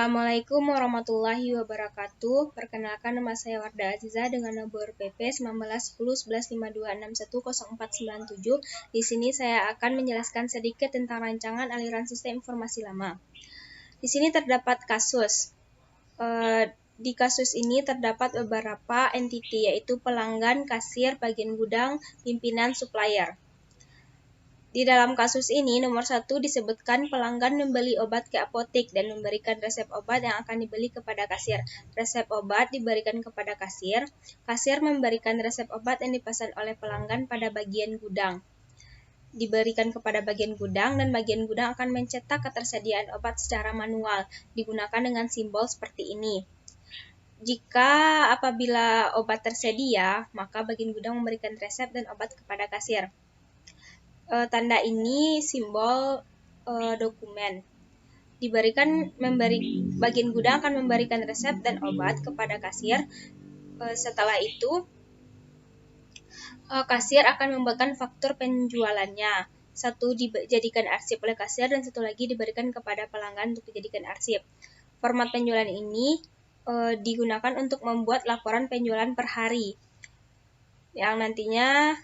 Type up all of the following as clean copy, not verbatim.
Assalamualaikum warahmatullahi wabarakatuh. Perkenalkan, nama saya Warda Aziza dengan nomor PP 19101152610497. Di sini saya akan menjelaskan sedikit tentang rancangan aliran sistem informasi lama. Di sini terdapat kasus. Di kasus ini terdapat beberapa entiti, yaitu pelanggan, kasir, bagian gudang, pimpinan, supplier. Di dalam kasus ini, nomor 1 disebutkan pelanggan membeli obat ke apotek dan memberikan resep obat yang akan dibeli kepada kasir. Resep obat diberikan kepada kasir. Kasir memberikan resep obat yang dipesan oleh pelanggan pada bagian gudang. Diberikan kepada bagian gudang, dan bagian gudang akan mencetak ketersediaan obat secara manual, digunakan dengan simbol seperti ini. Apabila obat tersedia, maka bagian gudang memberikan resep dan obat kepada kasir. Tanda ini simbol dokumen. Bagian gudang akan memberikan resep dan obat kepada kasir. Setelah itu, kasir akan membuatkan faktur penjualannya. Satu dijadikan arsip oleh kasir dan satu lagi diberikan kepada pelanggan untuk dijadikan arsip. Format penjualan ini digunakan untuk membuat laporan penjualan per hari, yang nantinya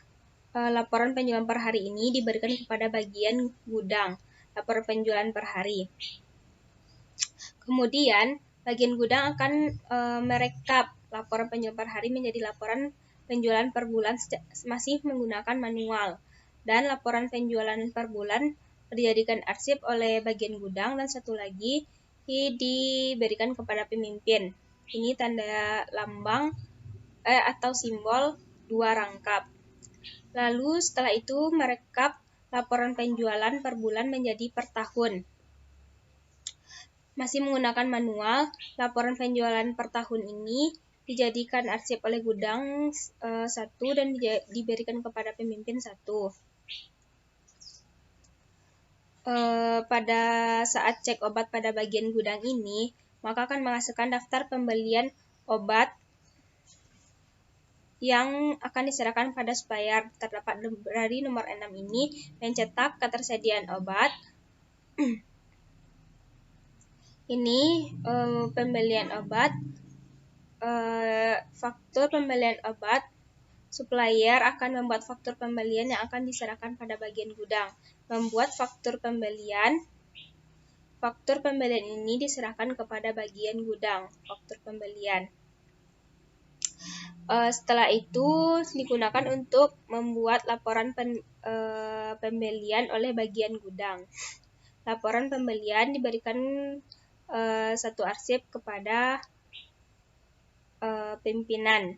laporan penjualan per hari ini diberikan kepada bagian gudang, laporan penjualan per hari. Kemudian, bagian gudang akan merekap laporan penjualan per hari menjadi laporan penjualan per bulan masih menggunakan manual. Dan laporan penjualan per bulan dijadikan arsip oleh bagian gudang, dan satu lagi diberikan kepada pemimpin. Ini tanda lambang atau simbol 2 rangkap. Lalu setelah itu merekap laporan penjualan per bulan menjadi per tahun. Masih menggunakan manual, laporan penjualan per tahun ini dijadikan arsip oleh gudang 1 dan diberikan kepada pemimpin 1. Pada saat cek obat pada bagian gudang ini, maka akan menghasilkan daftar pembelian obat yang akan diserahkan pada supplier. Terdapat dari nomor 6 ini mencetak ketersediaan obat. Ini pembelian obat, faktur pembelian obat. Supplier akan membuat faktur pembelian yang akan diserahkan pada bagian gudang. Membuat faktur pembelian. Faktur pembelian ini diserahkan kepada bagian gudang. Faktur pembelian. Setelah itu digunakan untuk membuat laporan pembelian oleh bagian gudang. Laporan pembelian diberikan satu arsip kepada pimpinan.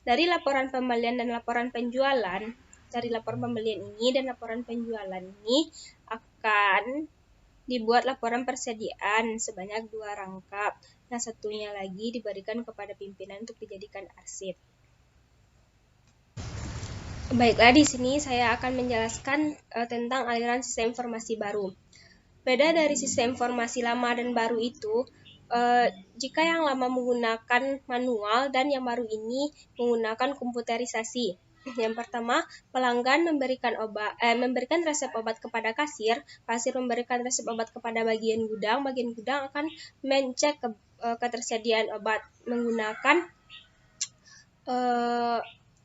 Dari laporan pembelian dan laporan penjualan, dari laporan pembelian ini dan laporan penjualan ini akan dibuat laporan persediaan sebanyak 2 rangkap. Nah, satunya lagi diberikan kepada pimpinan untuk dijadikan arsip. Baiklah, di sini saya akan menjelaskan tentang aliran sistem informasi baru. Beda dari sistem informasi lama dan baru itu, jika yang lama menggunakan manual dan yang baru ini menggunakan komputerisasi. Yang pertama, pelanggan memberikan resep obat kepada kasir, kasir memberikan resep obat kepada bagian gudang akan mencek ketersediaan obat menggunakan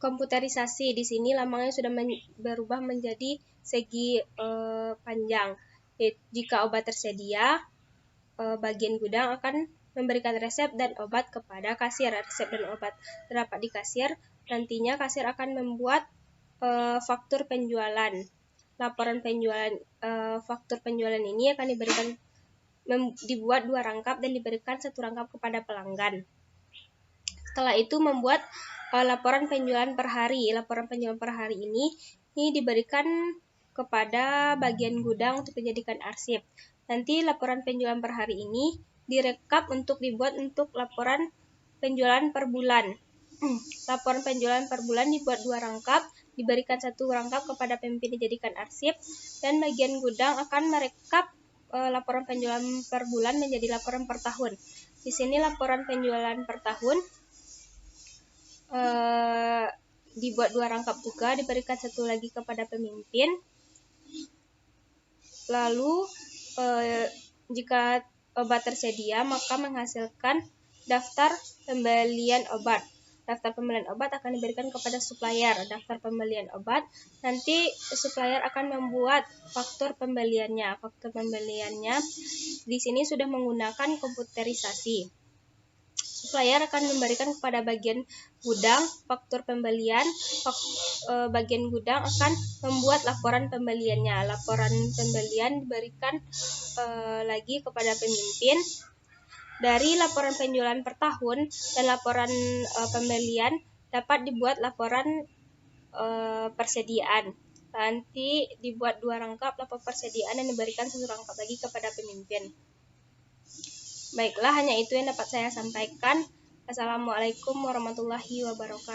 komputerisasi. Di sini lambangnya sudah berubah menjadi segi panjang. Jika obat tersedia, bagian gudang akan memberikan resep dan obat kepada kasir. Resep dan obat terdapat di kasir. Nantinya kasir akan membuat faktur penjualan. Laporan penjualan, faktur penjualan ini akan dibuat 2 rangkap dan diberikan 1 rangkap kepada pelanggan. Setelah itu membuat laporan penjualan per hari. Laporan penjualan per hari ini diberikan kepada bagian gudang untuk dijadikan arsip. Nanti laporan penjualan per hari ini direkap untuk dibuat untuk laporan penjualan per bulan. Laporan penjualan per bulan dibuat 2 rangkap, diberikan 1 rangkap kepada pemimpin dijadikan arsip, dan bagian gudang akan merekap laporan penjualan per bulan menjadi laporan per tahun. Di sini laporan penjualan per tahun dibuat 2 rangkap juga, diberikan 1 lagi kepada pemimpin. Lalu jika obat tersedia, maka menghasilkan daftar pembelian obat. Daftar pembelian obat akan diberikan kepada supplier. Daftar pembelian obat, nanti supplier akan membuat faktur pembeliannya. Faktur pembeliannya di sini sudah menggunakan komputerisasi. Supplier akan memberikan kepada bagian gudang faktur pembelian. Bagian gudang akan membuat laporan pembeliannya. Laporan pembelian diberikan lagi kepada pemimpin. Dari laporan penjualan per tahun dan laporan pembelian dapat dibuat laporan persediaan. Nanti dibuat 2 rangkap laporan persediaan dan diberikan 1 rangkap lagi kepada pemimpin. Baiklah, hanya itu yang dapat saya sampaikan. Assalamualaikum warahmatullahi wabarakatuh.